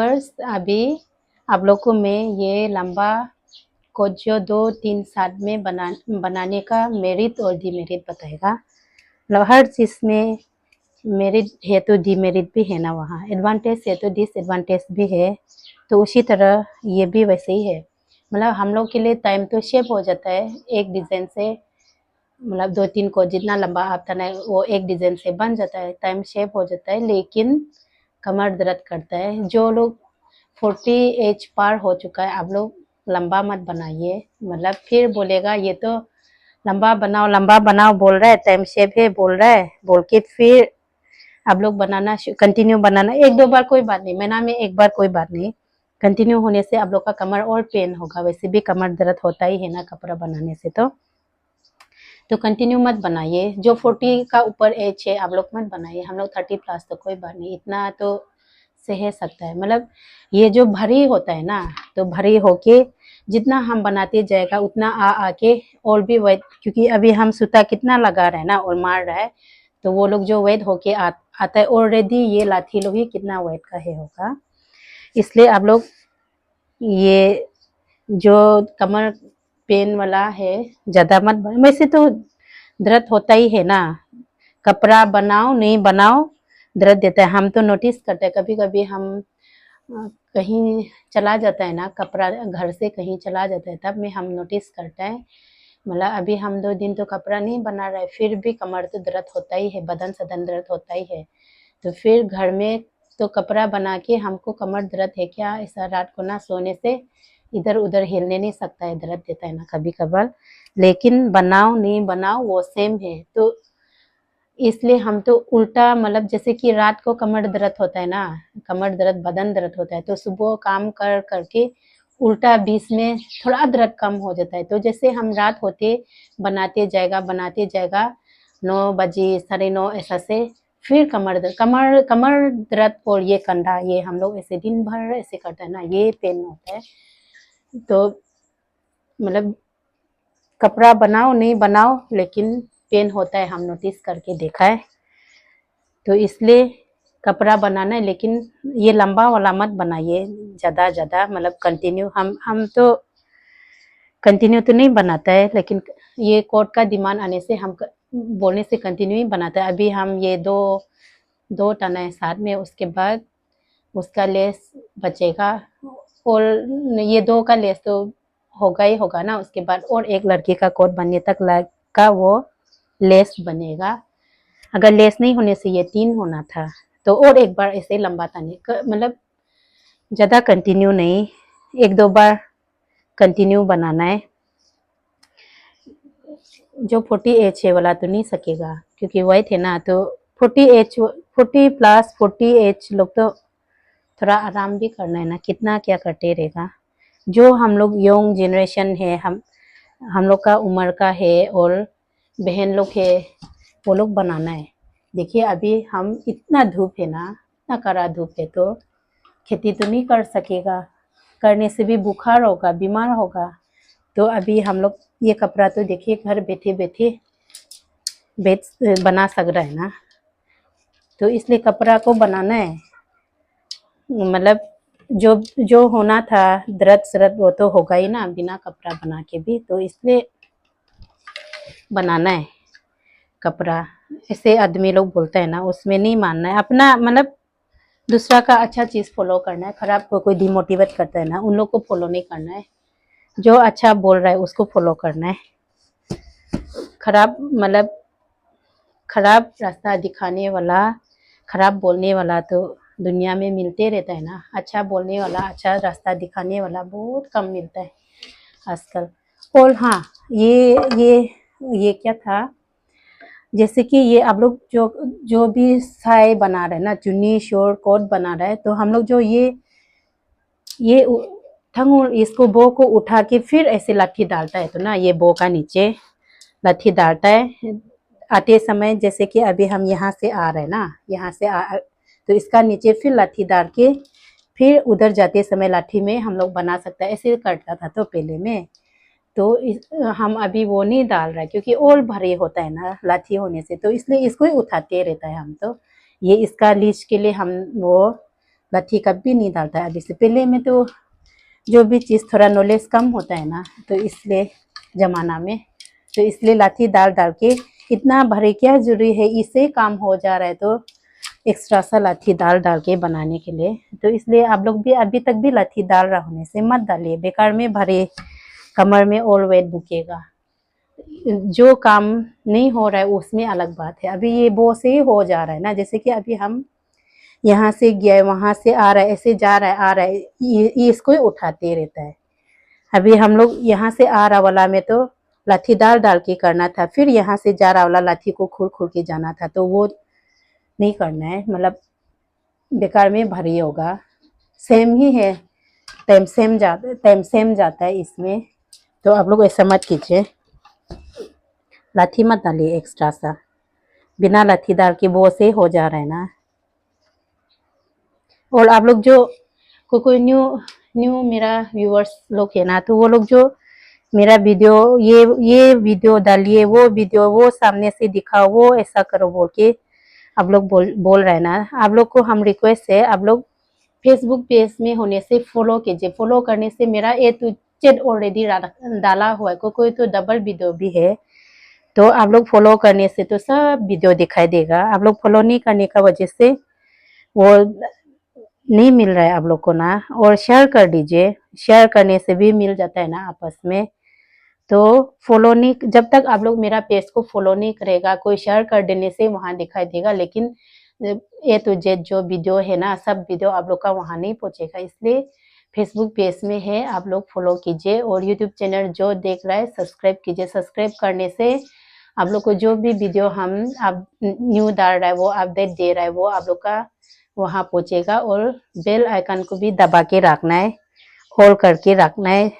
First अभी आप लोग को मैं ये लंबा कोट जो 2-3 साथ में बनाने का मेरिट और डिमेरिट बताएगा। मतलब हर चीज़ में मेरिट है तो डिमेरिट भी है ना, वहाँ एडवांटेज है तो डिसएडवांटेज भी है। तो उसी तरह ये भी वैसे ही है। मतलब हम लोग के लिए टाइम तो शेप हो जाता है एक डिज़ाइन से, मतलब 2-3 को जितना लंबा आप तना है वो एक डिज़ाइन से बन जाता है, टाइम शेप हो जाता है, लेकिन कमर दर्द करता है। जो लोग 40 एज पार हो चुका है, आप लोग लंबा मत बनाइए। मतलब फिर बोलेगा ये तो लंबा बनाओ बोल रहा है, टाइम शेप है बोल रहा है, बोल के फिर आप लोग बनाना कंटिन्यू बनाना। 1-2 बार कोई बात नहीं, महीना में 1 बार कोई बात नहीं। कंटिन्यू होने से आप लोग का कमर और पेन होगा, वैसे भी कमर दर्द होता ही है ना कपड़ा बनाने से। तो कंटिन्यू मत बनाइए। जो 40 का ऊपर एज है आप लोग मत बनाइए। हम लोग 30 प्लस तो कोई बात नहीं, इतना तो सह सकता है। मतलब ये जो भारी होता है ना, तो भारी होके जितना हम बनाते जाएगा उतना आके और भी वेट, क्योंकि अभी हम सूता कितना लगा रहे हैं ना और मार रहा है, तो वो लोग जो वेट होके आता है ऑलरेडी, ये लाठी लोग ही कितना वेट का है होगा। इसलिए आप लोग ये जो कमर पेन वाला है ज़्यादा मत वैसे तो दर्द होता ही है ना, कपड़ा बनाओ नहीं बनाओ दर्द देता है। हम तो नोटिस करते हैं, कभी कभी हम कहीं चला जाता है ना, कपड़ा घर से कहीं चला जाता है, तब में हम नोटिस करते हैं। मतलब अभी हम 2 दिन तो कपड़ा नहीं बना रहे, फिर भी कमर तो दर्द होता ही है, बदन सदन दर्द होता ही है। तो फिर घर में तो कपड़ा बना के हमको कमर दर्द है क्या, ऐसा रात को ना सोने से इधर उधर हिलने नहीं सकता है, दर्द देता है ना कभी कभार। लेकिन बनाओ नहीं बनाओ वो सेम है। तो इसलिए हम तो उल्टा, मतलब जैसे कि रात को कमर दर्द होता है ना, कमर दर्द बदन दर्द होता है, तो सुबह काम कर करके उल्टा बीच में थोड़ा दर्द कम हो जाता है। तो जैसे हम रात होते बनाते जाएगा 9 बजे 9:30 ऐसा से फिर कमर दर्द और ये कंधा, ये हम लोग ऐसे दिन भर ऐसे करते हैं ना, ये पेन होता है। तो मतलब कपड़ा बनाओ नहीं बनाओ लेकिन पेन होता है, हम नोटिस करके देखा है। तो इसलिए कपड़ा बनाना है, लेकिन ये लंबा वाला मत बनाइए ज़्यादा। मतलब कंटिन्यू हम तो कंटिन्यू तो नहीं बनाता है, लेकिन ये कोट का डिमांड आने से हम बोलने से कंटिन्यू ही बनाता है। अभी हम ये दो टना है साथ में, उसके बाद उसका लेस बचेगा, और ये 2 का लेस तो होगा ही होगा ना, उसके बाद और एक लड़की का कोट बनने तक का वो लेस बनेगा। अगर लेस नहीं होने से ये 3 होना था, तो और एक बार ऐसे लंबा ताने मतलब ज़्यादा कंटिन्यू नहीं, 1-2 बार कंटिन्यू बनाना है। जो 40 एज है वाला तो नहीं सकेगा, क्योंकि वाइट है ना, तो 40 प्लस 40 एज लोग तो थोड़ा आराम भी करना है ना, कितना क्या करते रहेगा। जो हम लोग यंग जनरेशन है, हम लोग का उम्र का है और बहन लोग है, वो लोग बनाना है। देखिए अभी हम इतना धूप है ना, इतना कड़ा धूप है, तो खेती तो नहीं कर सकेगा, करने से भी बुखार होगा, बीमार होगा। तो अभी हम लोग ये कपड़ा तो देखिए घर बैठे बैठे बना सक रहा है ना, तो इसलिए कपड़ा को बनाना है। मतलब जो जो होना था दर्द सरद वो तो होगा ही ना बिना कपड़ा बना के भी, तो इसलिए बनाना है कपड़ा। ऐसे आदमी लोग बोलते हैं ना, उसमें नहीं मानना है अपना, मतलब दूसरा का अच्छा चीज़ फॉलो करना है, खराब को कोई डिमोटिवेट करता है ना, उन लोग को फॉलो नहीं करना है। जो अच्छा बोल रहा है उसको फॉलो करना है। खराब मतलब खराब रास्ता दिखाने वाला, खराब बोलने वाला तो दुनिया में मिलते रहता है ना, अच्छा बोलने वाला, अच्छा रास्ता दिखाने वाला बहुत कम मिलता है आजकल। और हाँ, ये क्या था, जैसे कि ये आप लोग जो जो भी साय बना रहे हैं ना, चुन्नी शोर कोट बना रहे हैं, तो हम लोग जो ये थंग इसको बो को उठा के फिर ऐसे लाठी डालता है, तो ना ये बो का नीचे लाठी डालता है आते समय। जैसे कि अभी हम यहाँ से आ रहे हैं ना, यहाँ से तो इसका नीचे फिर लाठी डाल के फिर उधर जाते समय लाठी में हम लोग बना सकते हैं, ऐसे करता था तो पहले में। तो हम अभी वो नहीं डाल रहा है, क्योंकि और भारी होता है ना लाठी होने से, तो इसलिए इसको ही उठाते रहता है हम। तो ये इसका लीच के लिए हम वो लाठी कभी नहीं डालता है अभी से। पहले में तो जो भी चीज़ थोड़ा नॉलेज कम होता है ना, तो इसलिए ज़माना में, तो इसलिए लाठी डाल डाल के इतना भरे क्या जरूरी है, इससे काम हो जा रहा है तो एक्स्ट्रा सा लाठी डाल डाल के बनाने के लिए। तो इसलिए आप लोग भी अभी तक भी लाठी डाल रहा होने से मत डालिए, बेकार में भरे, कमर में और वेट बुकेगा। जो काम नहीं हो रहा है उसमें अलग बात है, अभी ये वो से ही हो जा रहा है ना, जैसे कि अभी हम यहाँ से गया, वहां से आ रहा है, ऐसे जा रहा है आ रहा है, ये इसको ही उठाते रहता है। अभी हम लोग यहाँ से आ रहा वाला में तो लाठी डाल डाल के करना था, फिर यहाँ से जा रहा वाला लाठी को खुल खुल के जाना था, तो वो नहीं करना है, मतलब बेकार में भारी होगा। सेम ही है, टाइम सेम जाता है इसमें, तो आप लोग ऐसा मत कीजिए, लाठी मत डालिए एक्स्ट्रा सा, बिना लाठी डाल के वो से हो जा रहा है ना। और आप लोग जो कोई न्यू न्यू मेरा व्यूअर्स लोग है ना, तो वो लोग जो मेरा वीडियो ये वीडियो डालिए, वो वीडियो वो सामने से दिखाओ, वो ऐसा करो बोल के आप लोग बोल रहे हैं ना, आप लोग को हम रिक्वेस्ट है, आप लोग फेसबुक पेज में होने से फॉलो कीजिए। फॉलो करने से मेरा ए टू जेड ऑलरेडी डाला हुआ है, कोई तो डबल वीडियो भी है, तो आप लोग फॉलो करने से तो सब वीडियो दिखाई देगा। आप लोग फॉलो नहीं करने का वजह से वो नहीं मिल रहा है आप लोग को ना। और शेयर कर दीजिए, शेयर करने से भी मिल जाता है ना आपस में। तो फॉलो नहीं, जब तक आप लोग मेरा पेज को फॉलो नहीं करेगा, कोई शेयर कर देने से वहां दिखाई देगा, लेकिन ए टू जेड जो वीडियो है ना, सब वीडियो आप लोग का वहां नहीं पहुंचेगा। इसलिए फेसबुक पेज में है, आप लोग फॉलो कीजिए, और यूट्यूब चैनल जो देख रहा है सब्सक्राइब कीजिए। सब्सक्राइब करने से आप लोग को जो भी वीडियो हम आप न्यू डाल रहा है, वो अपडेट दे रहा है, वो आप लोग का वहां पहुंचेगा। और बेल आइकन को भी दबा के रखना है, होल्ड करके रखना है,